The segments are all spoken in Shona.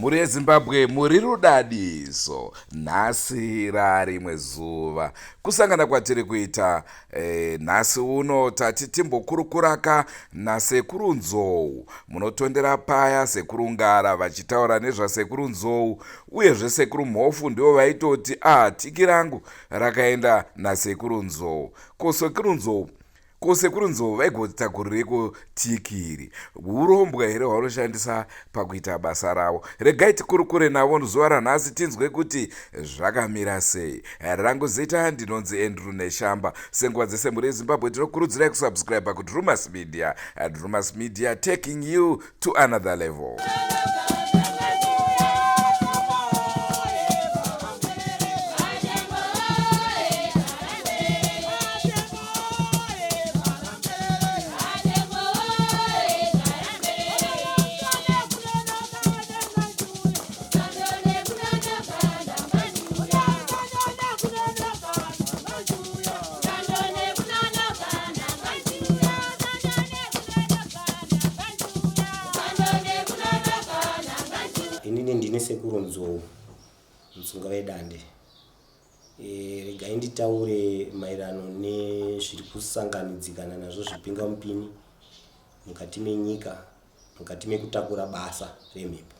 muri Zimbabwe muri rudadiso. Nhasi rarimwe zuva kusangana kwatiri kuita nhasi uno tati timbokurukuraka nasekuru Nzou. Munotondera paya sekuru Ngara vachitaura nezvasekuru Nzou, uyezve sekuru Mhofu ndivo vaitoti tiki rangu rakaenda nasekuru Nzou. Sekuru Nzou vaigotakurireko tiki iri. Urombo here hwanoshandisa pakuita basa ravo. Regai tikurukure navo zuva ranhasi tinzwe kuti zvakamira sei. Rangu zita ndinonzi Andrew Neshamba. Senguva dzese muri Zimbabwe tinokurudzirai kusubscribe kuDrewmas Media. Drewmas Media taking you to another level. Ndine Sekuru Nzou mtsunga wedande. Regai nditaure maerano nezviri kusanganidzikana nazvo zvipinga mupini mukati menyika, mukati mekutakura basa remhepo.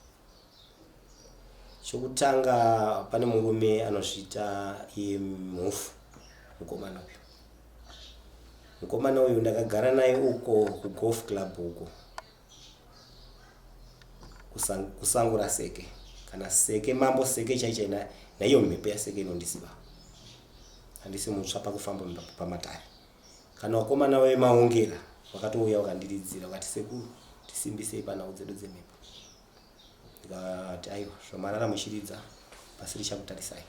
Chokutanga pane murume anosvita Mhofu, mukomana uyu ndakagara naye uko kugolf club uko kusangura seke kana seke mambo seke chaichaina naiyo mhepo yaseke inondisiba. Handisi mutsva pakufamba pamatare. Kana wakomana wemaongera wakatouya wakandiridzira wakati Sekuru tisimbisei panhau dzedu dzemhepo. Ndikati aiwa zvamarara muchiridza pasi richakutarisai.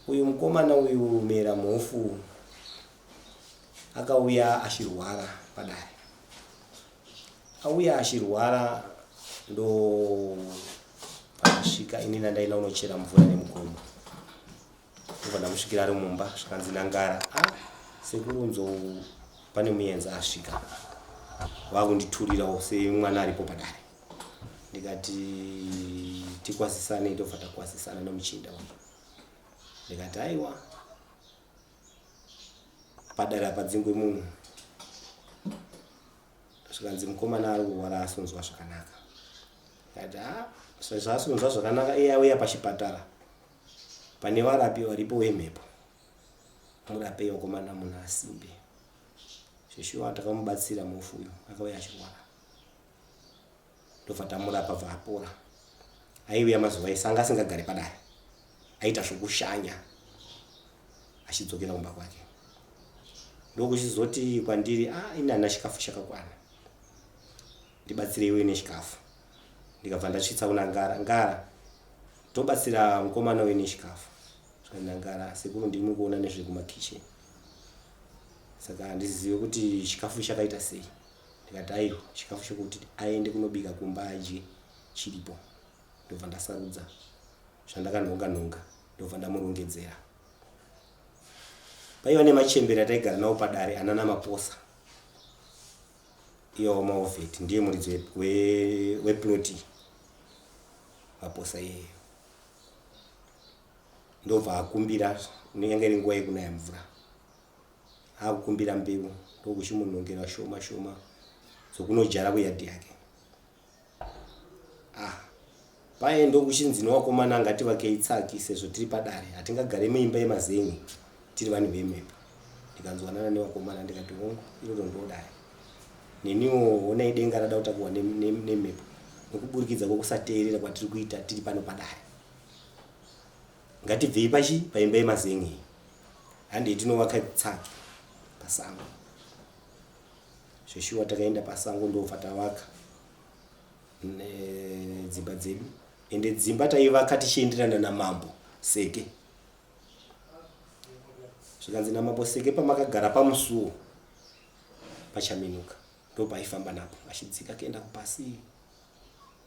Uyu mukomana uyu mera Mhofu akauya achirwara padare. Auya achirwara ndo pasvika inini ndaina unochera mvura nemukombo. Ndobva ndamusvikira ari mumba zvakanzi Nangara. Sekuru Nzou pane muenza asvika. Wakunditurirawo semwana aripo padare. Ndikati tikwasisane, ndobva takwasisana nomuchinda wangu. Ndikati aiwa padare apa dzingwe munhu. Zvikanzi mukomana ari kurwara asonzwa zvakanaka. Ndikati zvasonzwa zvakanaka iye auya pachipatara pane varapi varipo vemhepo. Murapei mukomana munhu asimbe. Zveshuwa takamubatsira Mhofu uyu akauya achirwara. Ndobva tamurapa bva apora. Aiuya mazuva ese anga asingagare padare. Aita zvokushanya achidzokera kumba kwake. Ndokuchizoti kwandiri ini hana chikafu chakakwana. Ndibatsireiwo nechikafu. Ndikabva ndasvitsa kuna Ngara tobatsira mukomana uyu nechikafu. Ngara Sekuru ndiri mukuona nezviri kumakitchen. Saka handizive kuti chikafu chakaita sei. Ndikati aiwa chikafu chokuti aende kunobika kumba adye chiripo. Ndobva ndasarudza zvandakanhonga ndobva ndamurongedzera. Paiva nemachembere ataigara nawo padare anana maposa. Iyo maovheti ndiye muridzi weploti maposa iyeyo. Ndobva akumbira unenge iri nguva yekunaya mvura. Akukumbira mbeu ndokuchimunhongera shoma shoma zokunojara kuyadhi yake. Paye ndokuchinzi newakomana ngati vakeitsaki sezvo tiri padare hatingagare muimba yemazen'e tiri vanhu vemhepo. Ndikanzwanana newakomana ndikati hongu iroro ndodai. Neniwo onai denga rada kutakurwa nemhepo nokuburikidza kwokusateerera kwatiri kuita tiri pano padare. Ngatibvei paimba yemazen'e. Handei tinovaka tsaki pasango. Zveshuwa takaenda pasango ndobva tavaka dzimba dzedu. Ende dzimba taivaka tichienderana namambo seke. Zvikanzi namambo seke pamakagara pamusuo pachaminuka. Ndobva aifamba napo achidzika kuenda kupasi.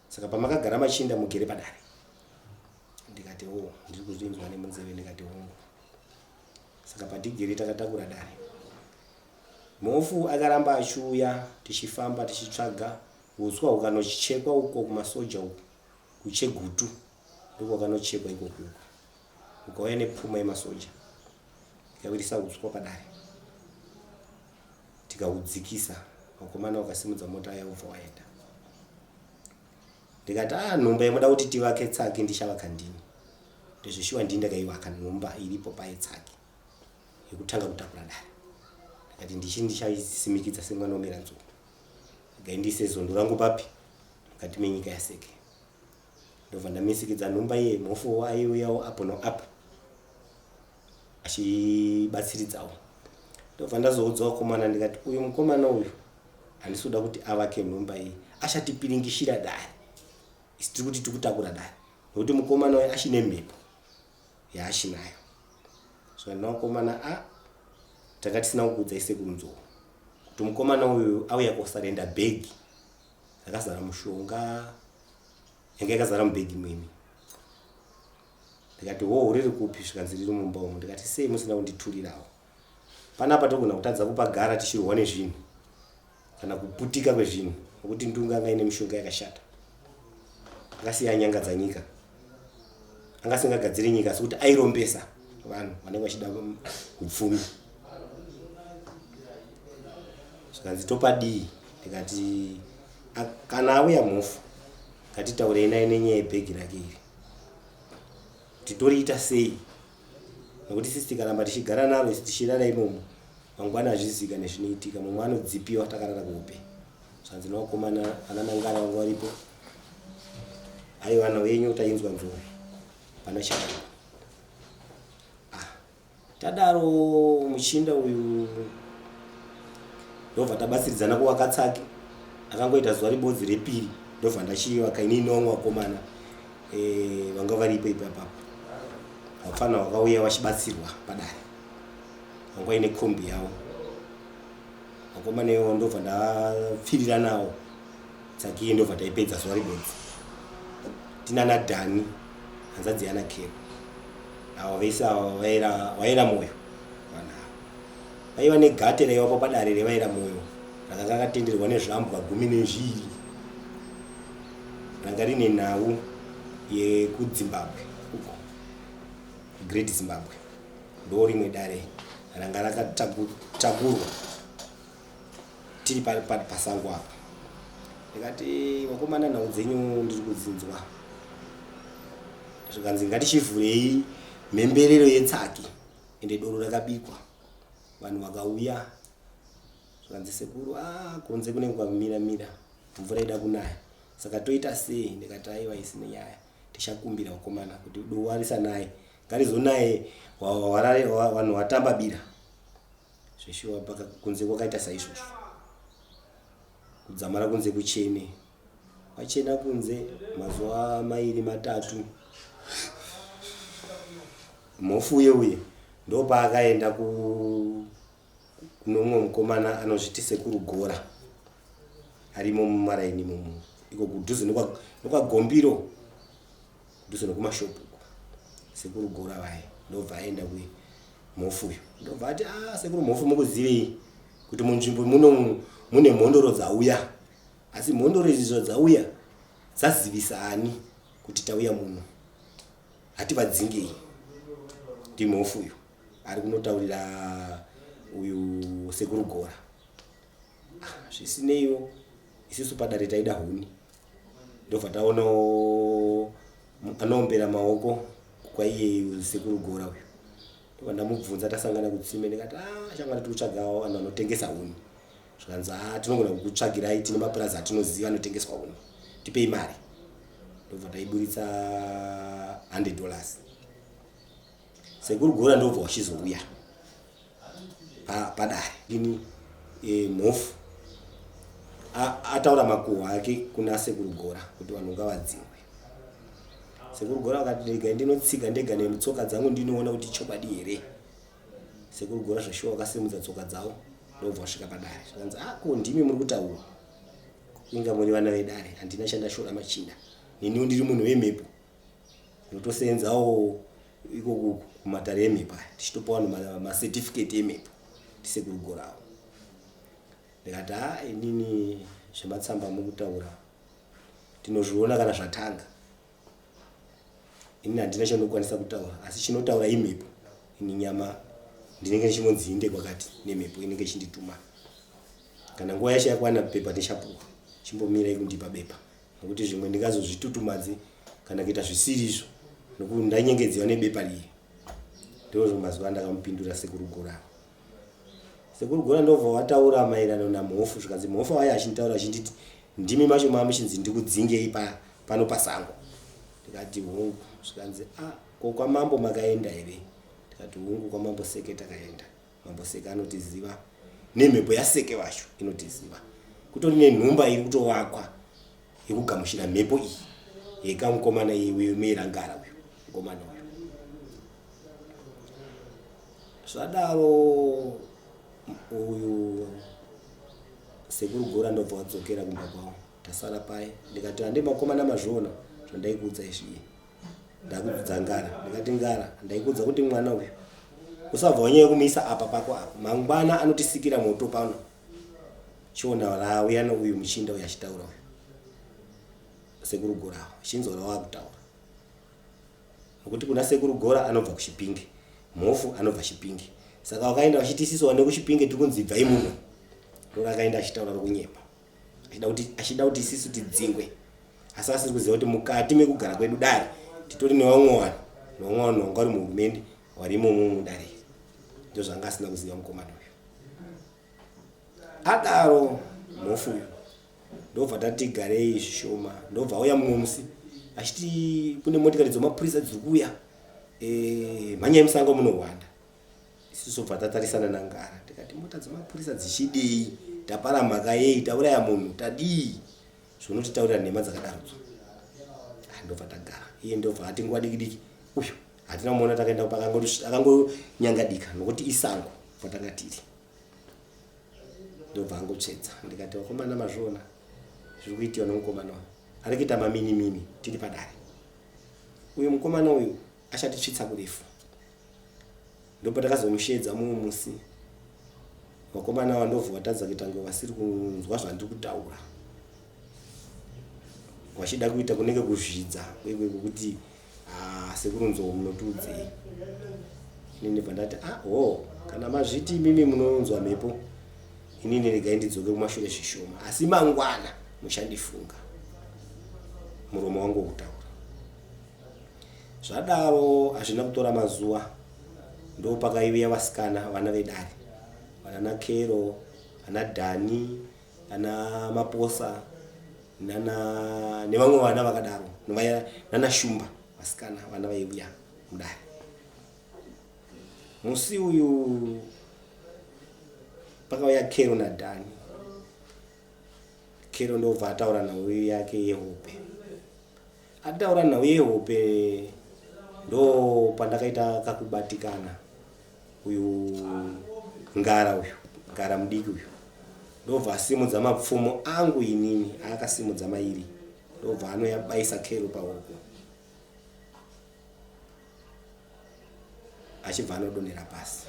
Saka pamakagara machinda mugere padare. Ndikati ndiri kuzvinzwa nemunzeve. Ndikati hongu. Saka patigere takatakura dare. Mhofu akaramba achiuya tichifamba tichitsvaga uswa ukanochekwa uko kumasoja uko kuchegutu ndiko kanochekwa ikoko ukauya nepfuma yemasoja ikawirisa uswa padare tikaudzikisa vakomana vakasimudza mota yaubva waenda ndikati nhumba yemuda kuti tivake tsaki ndichavaka ndini ndezvishuwa ndini ndakaivaka nhumba iripo paitsaki yekutanga kutakura dare ndikati ndichasimikidza semwana womera nzou ngaindise zondo rangu papi mukati menyika yaseke ndobva ndamisikidza nhumba iye Mhofu aiuyawo apo noapo achibatsiridzawo ndobva ndazoudza vakomana ndikati uyu mukomana uyu handisi kuda kuti avake nhumba iyi achatipiringishira dare isi tiri kuti tikutakura dare nokuti mukomana uyu achine mhepo yaachinayo so ndinakomana takatisina kukuudza Sekuru Nzou kuti mukomana uyu auya kosarenda bhegi rakazara mushonga yanga yakazara mubhegi mwimi ndikati riri kupi zvikanzi riri mumba umu ndikati sei musina kunditurirawo panapa togona kutadza kupa gara tichirwa nezvinhu kana kuputika kwezvinhu nokuti ndunga anga ine mishonga yakashata akasiya nyanga dzanyika anga singagadziri nyika asi kuti airombesa vanhu vanenge vachida upfumi zvikanzi topadii ndikati kana auya Mhofu ngatitaurei naye nenyaya yebhegi rake iri titoriita sei nokuti sisi tikaramba tichigara naro isi tichirara imomo mangwana azvizika nezvinoitika mumwe anodzipiwa takarara kuhope zvanzi nevakomana ana nangara vangu varipo aiwa vana venyu tainzwa Nzou pana chaka tadaro muchinda uyu ndobva tabatsiridzana kuvaka tsaki akangoita zuva ribodzi repiri ndobva ndachivaka inini vamwe vakomana vanga varipo ipapapo vapfana vakauya vachibatsirwa padare vanga ine kombi yavo vakomana ivo ndobva ndapfirira navo tsaki iyi ndobva taipedza zuva ribodzi tinana Dhani hanzadzi yana Kero avo vese ava vaira moyo vaiva negate raivapo padare revaira moyo rakanga rakatenderwa nezvambwa 12 ranga rine nhau yekuZimbabwe uko Great Zimbabwe ndo rimwe dare ranga rakatakurwa tiri pasango apa ndikati vakomana nhau dzenyu ndiri kudzinzwa zvikanzi ngatichivhurei mhemberero yetsaki ende doro rakabikwa vanhu vakauya zvikanzi Sekuru kunze kunenge kwamira mvura ida kunaya saka toita sei ndikati aiwa isine nyaya tichakumbira vakomana kuti dowa risanaye ngarizonaye vanhu vatamba bira zvishuwa paka kunze kwakaita saizvozvo kudzamara kunze kuchene wachena kunze mazuva 2-3 Mhofu uye ndo paakaenda kunomwe mukomana anozviti Sekuru Gora arimo mumaraini mumu iko kudhuze nekwagombiro kudhuze nekumashopu Sekuru Gora vaye ndobva aenda kuMhofu uyu ndobva ati Sekuru Mhofu mukuzivei kuti munzvimbo muno mune mhondoro dzauya asi mhondoro izvo dzauya dzazivisa ani kuti tauya muno hativadzingei ndi Mhofu uyu ari kunotaurira uyu Sekuru Gora zvisineiwo isusu padare taida huni ndobva taona anombera maoko kwaiye Sekuru Gora uyu ndobva ndamubvunza tasangana kutsime ndikati shamwari tiri kutsvagawo vanhu vanotengesa huni zvikanzi tinogona kukutsvagirai tine mapurazi atinoziva anotengeswa huni tipei mari ndobva taiburitsa $100 Sekuru Gora ndobva wachizouya padare ini Mhofu ataura makuhwa ake kuna Sekuru Gora kuti vanhu ngavadzingwe Sekuru Gora akati ndega ndinotsika ndega nemutsoka dzangu ndinoona kuti chokwadi here Sekuru Gora zvashuwa akasimudza tsoka dzawo ndobva wasvika padare zvakanzi ko ndimi muri kutaura inga muri vana vedare handina chandashora machinda niniwo ndiri munhu wemhepo ndinotosenzawo iko kumatare emhepo tichitopa vanhu macertificate emhepo ndiSekuru Gorawo ndikati inini zvematsamba mukutaura tinozviona kana zvatanga. Ini handina chandinokwanisa kutaura asi chinotaura imhepo. Ini nyama ndinenge ndichimonzinde kwakati nemhepo inenge ichindituma. Kana nguva yacho yakwana bepa ndichapuwa chimbomirai kundipa bepa nokuti zvimwe ndingazozvitutumadze kana kuita zvisizvo nokuti ndanyengedzwa nebepa riye. Ndizvo mazuva ndakamupindura Sekuru Gora. Sekuru Gora ndobva wataura maererano naMhofu zvikanzi Mhofu aya achintaura achinditi ndimi macho mamushinzi ndikudzingei pano pasango. Ndikati hongu zvikanzi ko kwamambo makaenda here? Ndikati hongu kwamambo Seke takaenda. Mambo Seke anotiziva nemhepo yaSeke vacho inotiziva. Kutori nenhumba iri kutowakwa yekugamuchira mhepo iyi yekamukomana uyu Merangara uyu mukomana uyu. Zvadaro uyu Sekuru Gora ndobva wadzokera kumba kwavo. Tasara paye ndikati hande makomana mazvona zvandaikuudza izvi. Ndakudza Ngara ndikati Ngara ndaikuudza kuti mwana uyu usabva wanyanya kumuisa apa pako apa. Mangwana anotisikira moto pano. Chiona rauya uyu muchinda uyu achitaura uyu. Sekuru Gora chinzora wakutaura. Nokuti kuna Sekuru Gora anobva kuChipinge. Mhofu anobva Chipinge. Saka wakaenda wachitisiso wane kuChipinge tikunzi bvai muno. Ndora akaenda achitaura rokunyepa. Achida kuti isisu tidzingwe. Asi asiri kuziva kuti mukati mekugara kwedu dare titori nevamwe vanhu wangari muhurumende warimo mudare. Ndizvo zvanga asina kuziva mukomana uyu. Adaro Mhofu ndobva tati garei zvishoma. Ndobva auya mumwe musi achiti kune motikari dzemapurisa dziri kuuya. Mhanyai musango munohwanda. Isusu bva tatarisana naNgara. Ndikati mota dzemapurisa dzichidei? Tapara mhaka yei? Tauraya munhu tadii? Zvinotitaurira nhema dzakadarodzo. Ndobva tagara. Iye ndobva ati nguva diki uyu hatina muona takaenda akangonyangadika nokuti isango patanga tiri. Ndobva angotsvedza. Ndikati wakomana mazvona zviri kuitiwa nomukomana uyu. Ari kuita mamini tiri padare. Uyu mukomana uyu achatitsvitsa kurefu. Ndopa takazomushedza mumwe musi. Vakomana vandobva vatadza kuita ngo vasiri kunzwa zvandiri kutaura. Wachida kuita kunenge kuzvidza kwekwe kuti Sekuru Nzou munotudzei. Inini pandati kana mazviti mimi munonzwa mhepo inini regai ndidzoke kumashure zvishoma asi mangwana mushandifunga. Muromo wangu wokutaura. Zvadaro hazvina kutora mazuva. Ndo pakaiuya vasikana vana vedare. Vana Kero, vana Dhani, vana Maposa, nevamwe vana vakadaro. Nana Shumba vasikana vana vaiuya mudare. Musi uyu pakauya Kero naDhani. Kero ndobva ataura nhau yake yehope. Ataura nhau yehope ndo pandakaita kakubatikana uyu Ngara uyu, Ngara mudiki uyu. Ndobva asimudza mapfumo angu inini akasimudza mairi. Ndobva anoyabaisa Kero paoko. Achibva anodonera pasi.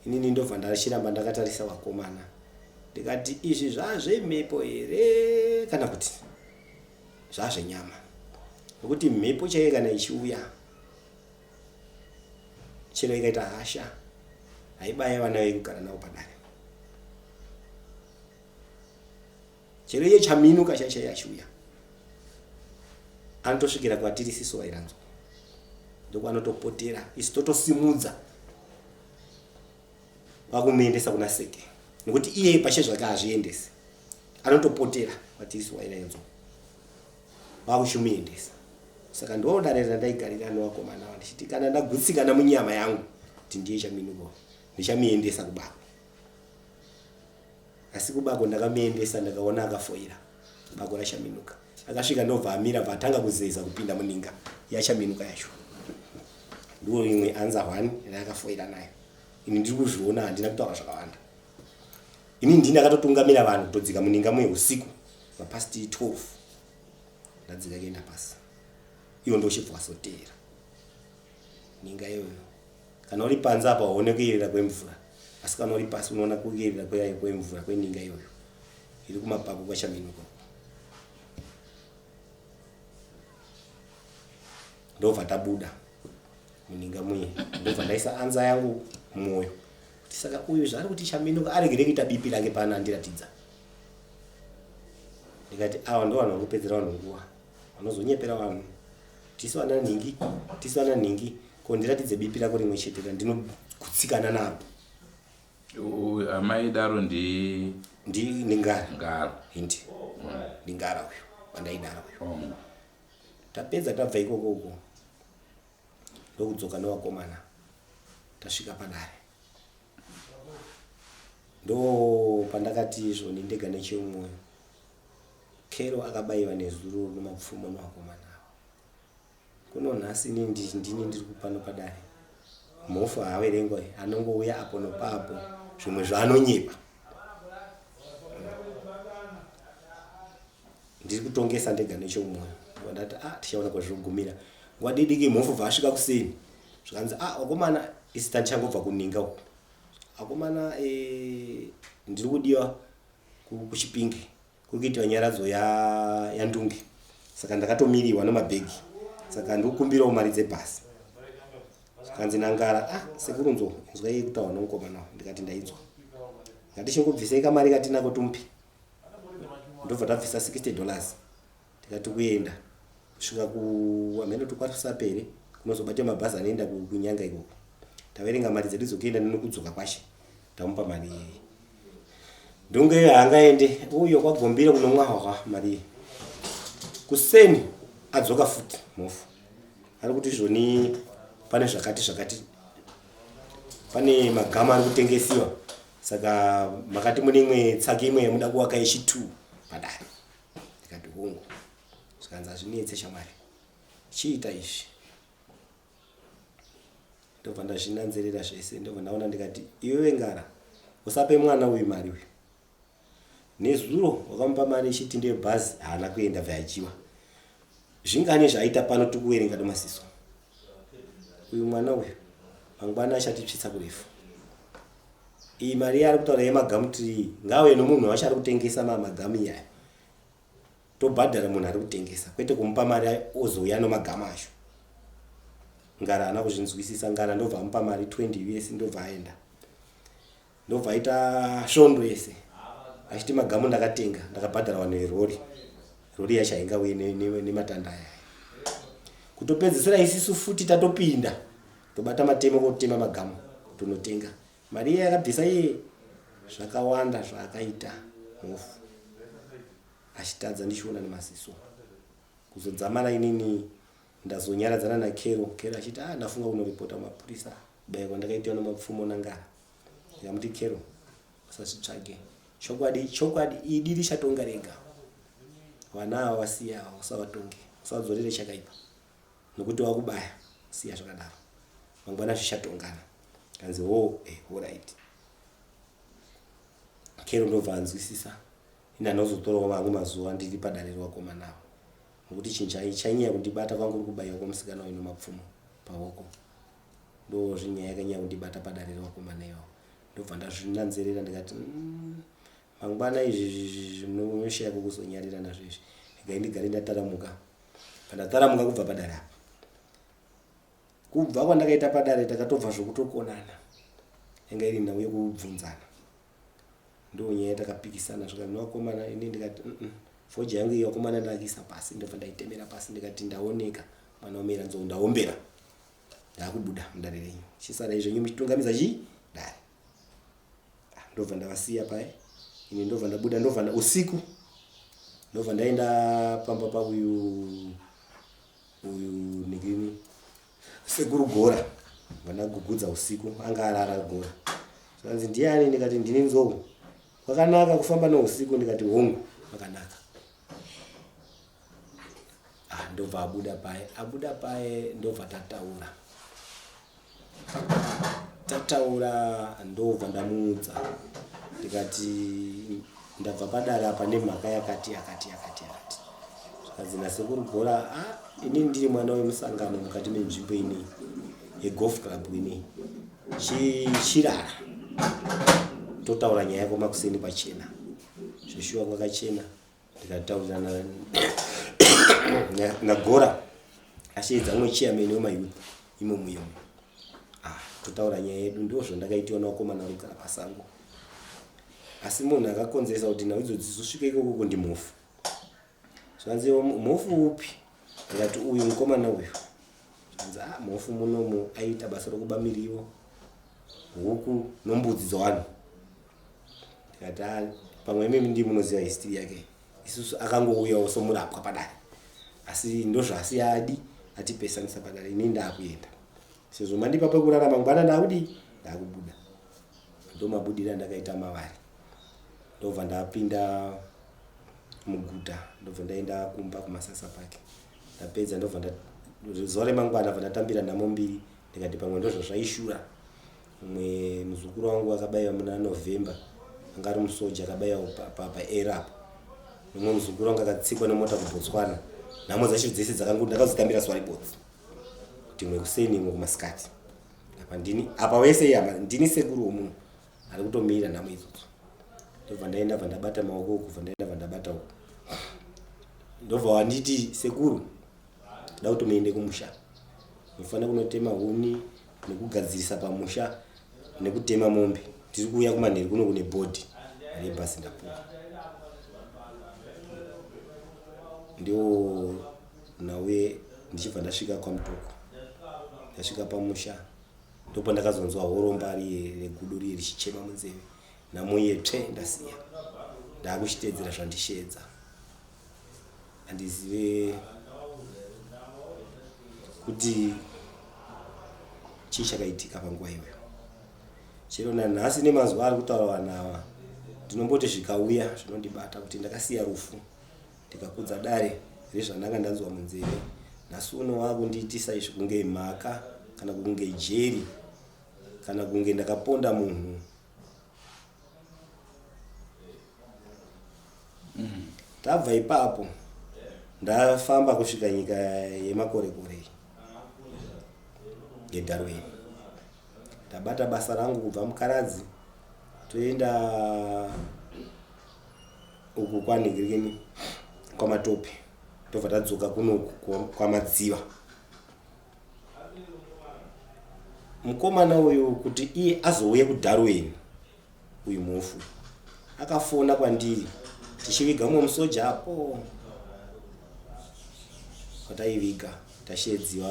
Inini ndobva ndachiramba ndakatarisa vakomana. Ndikati izvi zvazvemhepo here kana kuti zvazvenyama. Nokuti mhepo chaiye kana ichiuya chero ikaita hasha haibaya vana vekugara navo padare. Chero iye chaminuka chaiye achiuya anotosvikira kwatiri siso vairanzwa. Ndoko anotopotera isu totosimudza vakumuendesa kuna Seke. Nokuti iye pashe zvake hazviendesi. Anotopotera kwatiri siso vairanzwa vakuchimuendesa. Saka ndodare ndaigarira nevakomana ndichiti kana ndagutsikana munyama yangu kuti ndiye chaminuko ndichamuendesa kubako. Asi kubako ndakamuendesa ndakaona akafoira bako rachaminuka. Akasvika ndobva amira patanga kuzeza kupinda muninga yachaminuka yacho. Ndiwo imwe anza hwani yakafoira nayo. Ini ndiri kuzviona handina kutaura zvakawanda. Ini ndini akatotungamira vanhu kutodzika muninga muye usiku mapasti 12 ndadzika kuenda pasi. Iyo ndo chibva wasotera. Ninga iyoyo. Kana uri panza apa waone kuyerera kwemvura. Asi kana uri pasi unoona kuyerera kwemvura kweninga iyoyo. iri kumapapu kwachaminuko. Ndobva tabuda muninga muye, ndobva ndaisa anza yangu mumwoyo. Saka uyu zvari kuti chaminuka aregere kuita bipi rake paanandiratidza. Ndikati awa ndo vanhu vanopedzera vanhu nguva, vanozonyepera vanhu. Tisu vana nhingi, kondiratidze bipi rako rimwe chete ndinogutsikana naro. Amai daro ndingara. Hindi. Ndingara uyu, wandaidara uyu. Tapedza tabva ikoko. Ndokudzoka nevakomana. Tasvika padare. Ndo pandakati izvo ndega nechemwoyo. Kero akabayiwa nezuro nemapfumo nevakomana. Kuno nhasi ndini ndiri kupano padare. Mhofu haaverengwa, anongouya apo nopapo, zvimwe zvaanonyepa. Ndiri kutongesa ndega nechemwoyo. Ndati tichaona kwazvinogumira. Nguva diki Mhofu vasvika kuseni. Zvikanzi vakomana isi tandichangobva kuninga uku. Vakomana ndiri kudiwa kuchipinge. Kukuitiwa nyaradzo yandunge. Saka ndakatomiriwa nemabhegi. Saka ndikukumbirawo mari dzebhasi. Zvikanzi nangara Sekuru Nzou inzwai kutaura nomukomana. Ndikati ndainzwa. Ngatichingobvisei kamari katinako tumpi. Ndobva tabvisa $60. Ndikati kuenda kusvika kuamene tukwatusapere kunozobata mabhazi anoenda kunyanga ikoko. Taverenga mari dzedu dzokuenda nekudzoka kwashe. Tamupa mari iyi. Ndunge haangaende uyo kwagombira kunomwahwa mari. Kuseni adzoka futi Mhofu. Ari kuti zvoni pane zvakati pane magama ari kutengesiwa. Saka makati mune imwe tsaki imwe yamuda kuwaka yechi2 padare. Ndikati hongu. Zvikanzi hazvinetse shamwari. Chiita izvi. Ndobva ndazvinanzerera zvese. Ndobva ndaona ndikati iwewe Ngara usape mwana uyu mari uyu. Nezuro wakamupa mari ichiti ndeyebhazi haana kuenda bvayachiwa. Zvingani zvaita pano tikuverenga domasiso. Uyu mwana uyu mangwana achatitsvitsa kurefu. Iyi mari yari kutaura yemagamuti ngawe nomunhu wacho ari kutengesa magamu iyaya. Tobhadhara munhu ari kutengesa kwete kumupa mari ozouya nomagama acho. Ngara haana kuzvinzwisisa. Ngara ndobva amupa mari 20 US ndobva aenda. Ndobva aita svondo yese. Achiti magamu ndakatenga ndakabhadhara vanhu verori. Rori yacho haingauye nematanda aya. Kutopedzisira isisu futi tatopinda. Tobata matemo kutema magamu tonotenga. Mari iya yakabvisa iye zvakawanda zvaakaita Mhofu. Achitadza ndichiona nemasiso. Kuzodzamara inini ndazonyaradzana naKero. Kero achiti ndafunga kunoripota kumapurisa. Kubayirwa kwandakaitwa nemapfumo naNgara. Ndikamuti Kero usazvitsvage. Chokwadi idi richatonga rega. Vana ava wasiya usavatonge. Usavadzorere chakaipa. Nokuti wakubaya siya zvakadaro. Mangwana zvichatongana. Kanzi alright. Kero ndobva anzwisisa. Ina nozotorawo mamwe mazuva ndiri padare revakomana ava. Nokuti chinhu chainyanya kundibata kwangu kubayiwa kwomusikana uyu nemapfumo pawoko. Ndo zvinyaya yakanyanya kundibata padare revakomana ivavo. Ndobva ndazvinanzerera ndikati mangwana izvi zvinoshaya kukuzonyarira nazvo izvi. Regai ndigare ndataramuka. Pandataramuka kubva padare apa. Kubva kwandakaita padare takatobva zvokutokonana. Yanga iri nhau yekubvunzana. Ndo nyaya takapikisana zvakati nevakomana ini ndikati foja yangu iyo vakomana ndakisa pasi. Ndobva ndaitemera pasi ndikati ndaoneka mwana wamera Nzou ndaombera. Ndakubuda mudare renyu. Chisara izvo nyumu chitungamiza dare. Ndobva ndavasiya paye. Ini ndobva ndabuda ndobva usiku. Ndobva ndaenda pamba pa uyu nigini Sekuru Gora. Vandagugudza usiku anga arara Gora. Zvanzi ndiani ndikati ndini Nzou. Kwakanaka kufamba nousiku ndikati hongu kwakanaka. Ndobva abuda paye ndobva tataura ndobva ndamuudza ndikati ndabva padare apa nemhaka yakati. Zvikanzi naSekuru Gora ini ndiri mwana wemusangano mukati menzvimbo ini yegolf club ini Chirara. Totaura nyaya yako makuseni pachena. Joshua kwakachena ndikataurana na Gora ashedza umwe chairman wemayouth imomo totaura nyaya yedu ndozvo ndakaitiwa nakomana rugara pasango asi munhu akakonzesa kuti nhau idzodzi dzosvika ikoko ndi Mhofu zvanzi Mhofu upi ndikati uyu mukomana uyu zvanzi Mhofu munomu aita basa rokuba miriwo huku nombudzi dzavanhu ndikati pamwe mimi ndi munoziva history yake isusu akangouyawo somurapwa padare asi ndozvasi adi atipesanisa padare ini ndakuenda sezvo mandipa pekurara mangwana ndakubuda ndomabudira ndakaita mavari ndobva ndapinda muguta ndobva ndaenda kumba kumasasa pake ndapedza ndobva zuva remangwana bva ndatambira nhamo mbiri ndikati pamwe ndozvo zvaishura umwe muzukuru wangu akabayiwa muna November anga ari musoja akabayiwa paAirap umwe muzukuru wangu akatsikwa nemota kuBotswana nhamo dzacho dzese ndakazotambira zuva rebodzi kuti imwe kuseni imwe kumasikati apa wese yama ndini sekuru womunhu ari kutomira nhamo idzodzo ndobva ndaenda bva ndabata maoko uku bva ndaenda bva ndabata uku ndobva wanditi sekuru da kutomeende kumusha mufanira kunotema huni nekugadzirisa pamusha nekutema mombe tiri kuuya kumanheri kuno kune bhodhi rebhasi ndapuwa ndio nawe ndichibva ndasvika kwamutoko ndasvika pamusha ndopo ndakazonzwa horomba regudo riye richichema munzeve namuye tsve ndasiya ndakuchitedzera zvandishedza handizive kuti chii chakaitika panguva iyoyo chero nanhasi nemazuva ari kutaura vanhu ava ndinomboti zvikauya zvinondibata kuti ndakasiya rufu ndikakudza dare rezvandanga ndanzwa munzeve nhasi uno wakundiitisa izvi kunge mhaka kana kunge jeri kana kunge ndakaponda munhu tabva ipapo ndafamba kusvika nyika yemakorekore yeDarwin ndabata basa rangu kubva mukaradzi toenda uku kwanhingirikeni kwamatope tobva tadzoka kuno kwamadziva mukomana uyu kuti iye azouye kuDarwin uyu Mhofu akafona kwandiri tichiviga mumwe musoja apo pataiviga tashedziwa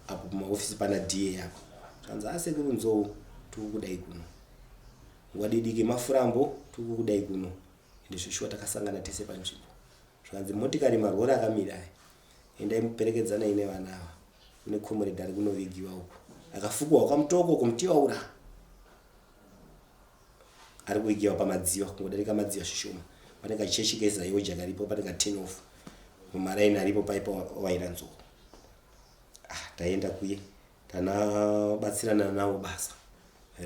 apo pamaofisi pana DA apo zvanzi Asekuru Nzou tikukudai kuno ngwadidiki mafurambo tikukudai kuno ende Joshua takasangana tese panzvimbo zvanzi motikari marori akamira endai muperekedzana ine vana ava kune comrade ari kunovigiwa uko akafukwa kwamutoko kumutiwaura ari kuvigiwa pamadziva kungodarika madziva zvishoma pane kachechi keZayoja karipo pane ka10 off mumaraini aripo paipa waira Nzou taenda kuye tanabatsirana nawo basa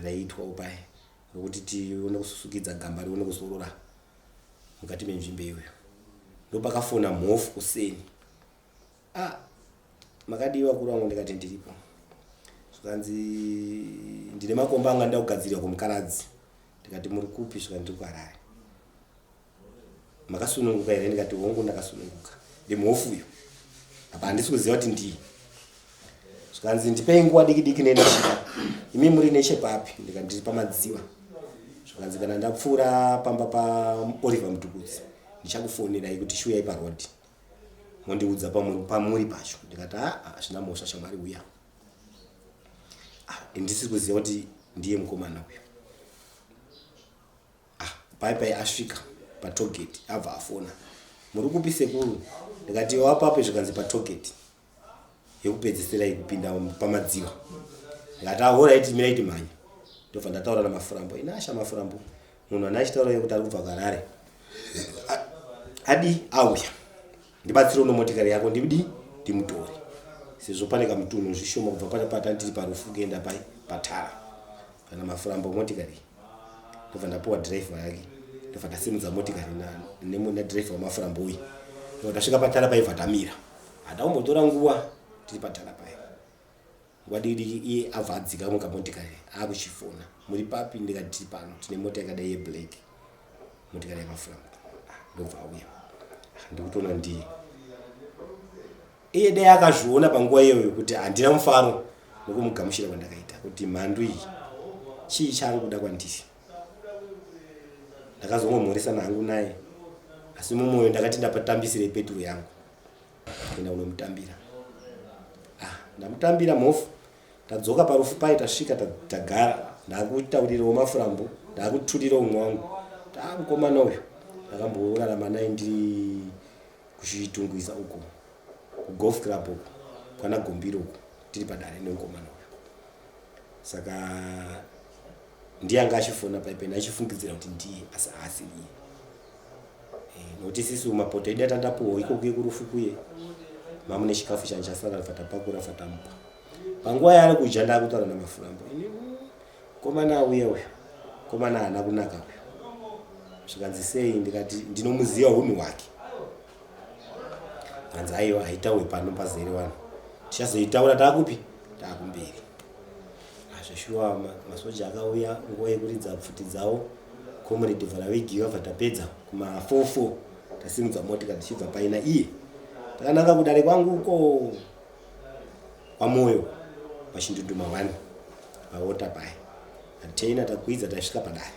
raiitwa upai rokuti tione kususukidza gamba rione kuzorora mukati menzvimbo iyoyo ndopakafona Mhofu kuseni makadiwa kuri wangu ndikati ndiripo zvikanzi ndine makomba anga ndakugadzirira kumukaradzi ndikati muri kupi zvikanzi ndiri kuHarare makasununguka here ndikati hongu ndakasununguka ndiMhofu uyo apa handisi kuziva kuti ndii zvikanzi ndipei nguva diki diki nendasvika imi muri nechepapi ndikati ndiri pamadziva zvikanzi kana ndapfuura pamba paOliver Mudhukudzi ndichakufonirai kuti shuyai parodhi mondiudza pamuri pacho ndikati hazvina mhosva shamwari uya ndisiri kuziva kuti ndiye mukomana uyo paipai asvika patogeti abva afona muri kupi Sekuru ndikati wapape zvikanzi patogeti yekupedzisira ikupinda pamadziva ndikati alright miraiti mhanya ndobva ndataura namafurambo inasha mafurambo munhu anachitaura yekuti ari kubva kuHarare adi auya ndibatsire uno motikari yako ndimutore sezvo pane kamutunhu zvishoma kubva pane patandiri parufu kuenda patara kana mafurambo motikari ndobva ndapuwa driver yake ndobva ndasimudza motikari nadriver wamafurambo uyu ndobva ndasvika patara paibva tamira hadaumbotora nguva tiri patara pai nguva diki iye abva adzika mukamotikari akuchifona muri papi ndikati tiri pano tine mota yakadai yeblack motikari yamafurambo ndobva auya ndikutona ndiye iye dai akazviona panguva iyoyo kuti handina mufaro nokumugamuchira kwandakaita kuti mhandu iyi chii chaari kuda kwandiri. Ndakazongomhoresana hangu naye asi mumwoyo ndakati ndapatambisire peturu yangu enda unomutambira. Ndamutambira Mhofu, tadzoka parufu pai tasvika tagara, ndakutaurirawo mafurambo, ndakuturirawo mumwe wangu. Mukomana uyu ndakamborarama naye ndiri kuchitungwiza uko kugolf club uko kwana Gombiro uko tiri padare nemukomana uyu. Saka ndiye anga achifona paipeni achifungidzira kuti ndiye asi haasiriye. Nokuti sisi umapota edu atandapuwa iko kuye kurufu kuye mamune chikafu chanchasara fatapakura fatamupa. Panguva yaari kudya ndakutaura namafurambo, komana auya uyu, komana haana kunaka uyu. Zvikanzi sei, ndikati ndinomuziva unhu hwake. Kanzi aiwa haitaurwe pano pazere vanhu, tichazoitaura taakupi, taakumberi. Zvashuwa masoja akauya nguva yekuridza pfuti dzawo, comrade Vharavegi vabva tapedza kuma44 tasimudza motika tichibva paina iye. Takananga kudare kwangu uko pamoyo pachinduduma 1 paota paya. Ataina takwidza tasvika padare.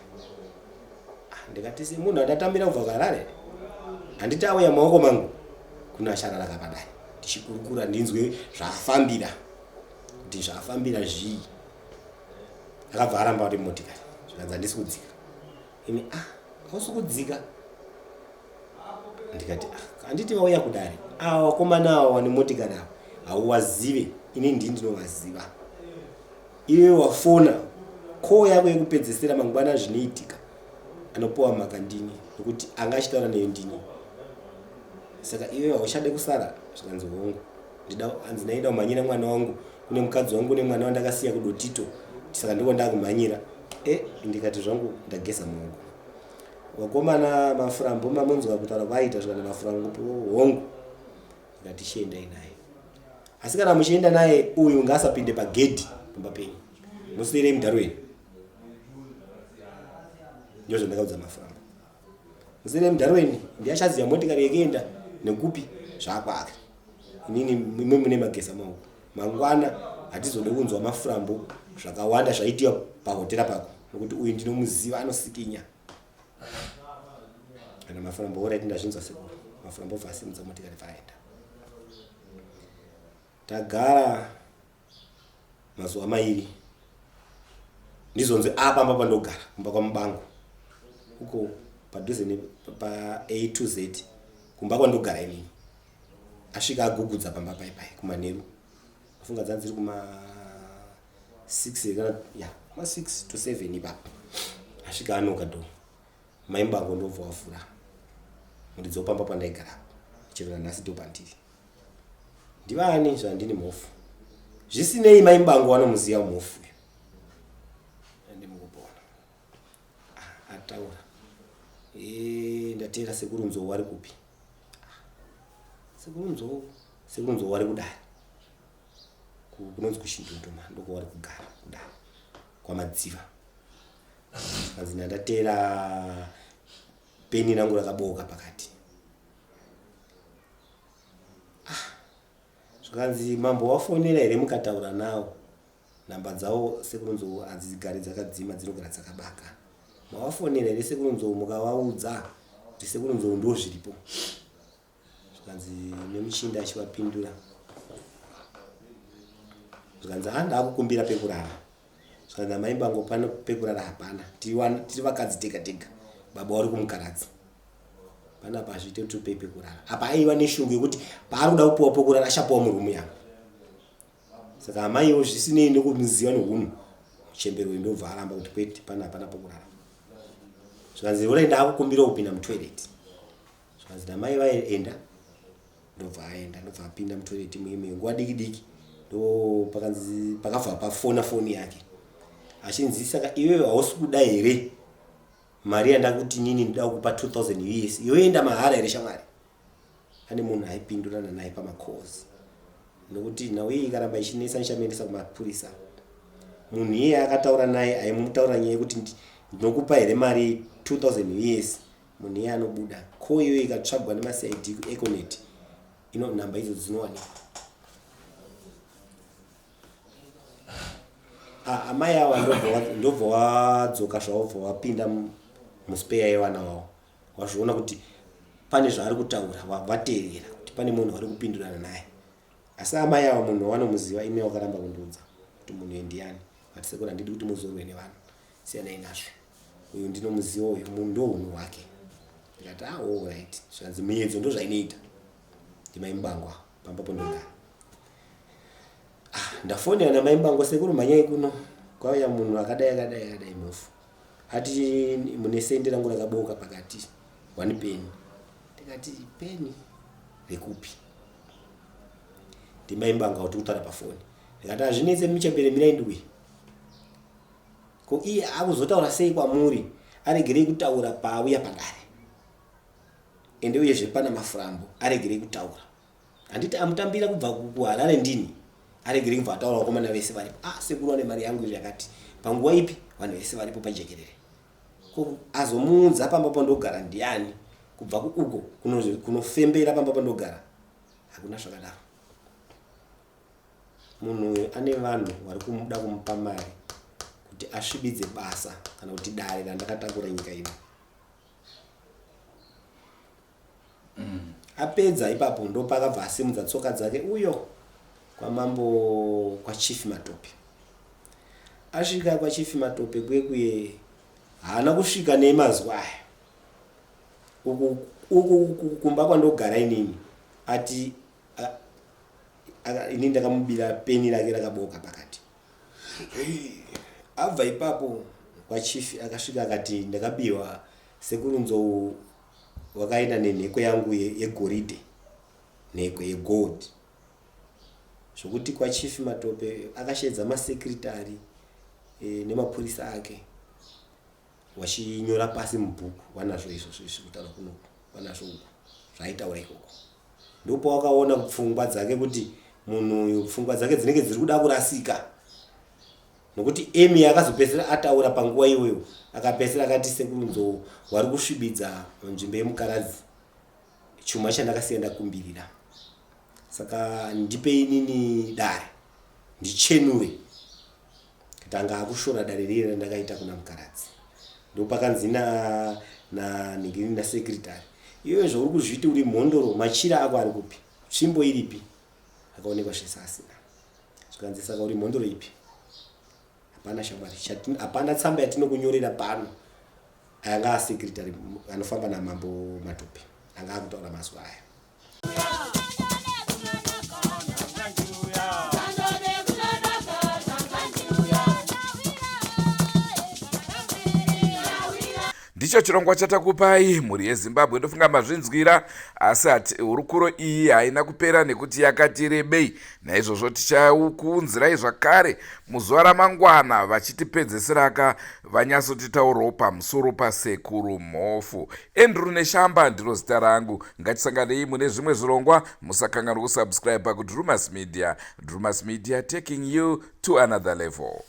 Ndikati se munhu atatambira kubva Harare handiti auya maoko mangu kuna achararaka padare tichikurukura ndinzwe zvaafambira kuti zvaafambira zvii. Akabva aramba kuti motikari zvikanzi handisi kudzika. Ini hausi kudzika. Ndikati handiti vauya kudare ava vakomana ava vane motikari ava hauvazive, ini ndinovaziva. Iwe wafona koo yako yekupedzesera mangwana zvinoitika anopowa makandini nokuti anga achitaura neyo ndini. Saka iwe hauchade kusara. Zvikanzi hongu hanzi ndaida kumhanyira mwana wangu kune mukadzi wangu nemwana wandakasiya kudotito, saka ndiko ndakumhanyira. Ndikati zvangu ndageza maoko. Wakomana mafurambo mamunzwa kutaura kwaita zvikana mafurambo hongu. Ndikati chiendai naye. Asi kana muchienda naye uyu ngasapinde pagedhi pamba penyu, musiyire muDharweni. Ndizvo ndakaudza mafurambo. Musiyire muDharweni, ndiye achaziva motikari yekuenda nekupi zvakwake. Inini mimwe mune mageza maoko. Mangwana hatizode kunzwa mafurambo zvakawanda zvaitiwa pahotera pako nokuti uyu ndinomuziva anosikinya. Kana mafurambo ora ndazvinzwa Sekuru. Mafurambo vasimudza motikari vaenda. Tagara mazuva mairi ndizonzi apamba pandogara kumba kwamubango uko padhuze nepa A2Z kumba kwandogara inini. Asvika agugudza pamba paipai kumanheru. Afunga dzanzi kuma 6 kana kuma 6 to 7 ipapo. Asvika anoka do maimbango ndobva wafura mundidzopamba pandaigara chero nhasi ndopandiri. Ndivani zvandini Mhofu. Zvisinei maimbango wanomuziva Mhofu. Ndimukupona. Ataura. Ndatera Sekuru Nzou wari kupi? Sekuru Nzou wari kudare. Kunonzi kuchindunduma ndoko wari kugara kudare kwamadziva. Kanzi ndatera peni rangu rakaboka pakati. Zvikanzi mambo wafonera here mukataura nawo. Namba dzawo Sekuru Nzou hadzigare dzakadzima dzinogara dzakabaka. Mawafonera here Sekuru Nzou mukavaudza kuti Sekuru Nzou ndo zviripo. Zvikanzi nemuchinda achivapindura. Zvikanzi handakukumbira pekurara. Zvikanzi maimbango pano pekurara hapana. Tiri vakadzi tega tega. Baba wari kumukaradza. Pana pazvite kuti upepe kurara. Apa aiva neshungu yekuti paari kuda kupuwa pokurara achapuwa murumu yangu. Saka amaiwo zvisinei nekumuziva nohunhu. Muchembero ndobva aramba kuti kwete pana hapana pokurara. Zvikanzi ora ndakukumbira kupinda mutoilet. Zvikanzi namai vaenda ndobva aenda ndobva apinda mutoilet imwe nguva diki diki. Ndo pakanzi pakabva pafona foni yake. Achinzi saka iwewe hausi kuda here mari yandakuti nini ndida kukupa 2000 US yoenda mahara here shamwari. Ane munhu aipindurana naye pamakozi nokuti nhau iyi ikaramba ichinesa nichamendesa kumapurisa. Munhu iye akataura naye aimutaura nyaya yekuti ndinokupa here mari 2000 US. Munhu iye anobuda koyo ikatsvagwa nemaCID kuEconet namba idzo dzinowanikwa. Amai ava ndobva wadzoka zvawobva wapinda muspeya yevana wavo wazviona kuti pane zvaari kutaura vateerera kuti pane munhu ari kupindurana naye. Asi amai ava munhu wavanomuziva ime wakaramba kundiudza kuti munhu ndiani, ati Sekuru handidi kuti muzorwe nevanhu, siyanai nazvo, uyu ndinomuziva, uyu munhu ndo unhu hwake. Ndikati alright, zvanzi muyedzo ndo zvainoita. Ndimai Mubangwa pamba pondogara. Ndafonera namai Mubangwa, Sekuru mhanyai kuno, kwauya munhu akadai Mhofu. Ati mune sende rangu rakaboka pakati 1 peni. Ndikati peni rekupi? Ndimai Mubangwa kuti kutaura pafoni. Ndikati azvinetse muchembere miraindwi. Ko iye akuzotaura sei kwamuri aregerei kutaura pauya pagare. Ende uyezve pana mafurambo aregerei kutaura. Handiti amutambira kubva kuHarare ndini. Aregerei kubva ataura vakomana vese varipo. Sekuru ane mari yangu yakati. Panguva ipi vanhu vese varipo pajekerere. Ko azomuudza pamba pondogara ndiani? Kubva kuuko kunofembera pamba pondogara. Hakuna zvakadaro. Munhu ane vanhu vari kumuda kumupa mari kuti asvibidze basa kana kuti dare randakatakura nyika ino. Apedza ipapo ndo pakabva asimudza tsoka dzake uyo kwa Chief Matope. Asvika kwa Chief Matope kwekuye haana kusvika nemazuva aya. Uku kumba kwandogara inini ati ini ndakamubira peni rake rakaboka pakati. Abva ipapo kwa Chief akasvika akati ndakabiwa Sekuru Nzou wakaenda nenhekwe yangu yegoridhe, nhekwe yegold. Zvokuti kwa Chief Matope akashedza masekretari nemapurisa ake wachinyora pasi mubhuku, vanazvo izvo kutaura kuno, vanazvo uku zvaitaura ikoko. Ndipo wakaona pfungwa dzake kuti munhu uyu pfungwa dzake dzinenge dziri kuda kurasika. Nokuti emi akazopedzera ataura panguva iyoyo akapedzera akati Sekuru Nzou wari kusvibidza nzvimbo yemukaradzi, chuma chandakasiya ndakumbirira. Saka ndipe inini dare ndichenure kuti anga akushora dare riri randakaita kuna mukaradzi. Ndopakanzi ningini nasekretari, iyoyo zvauri kuzviti uri mhondoro, machira ako ari kupi, tsvimbo iripi? Akaonekwa zvese asina. Zvikanzi saka uri mhondoro ipi? Hapana shamwari, hapana tsamba yatinokunyorera pano. Anga asekretari anofamba naMambo Matope anga akutaura mazuva aya. Ndicho chirongwa chatakupai mhuri yeZimbabwe. Ndofunga mazvinzwira, asi hurukuro iyi haina kupera nekuti yakati rebei. Naizvozvo tichakuunzirai zvakare muzuva ramangwana vachitipedzesera vanyatsotitaurawo pamusoro paSekuru Mhofu. Andrew Neshamba ndiro zita rangu. Ngatisanganei mune zvimwe zvirongwa. Musakanganwa kusubscribe kuDrewmas Media. Drewmas Media, taking you to another level.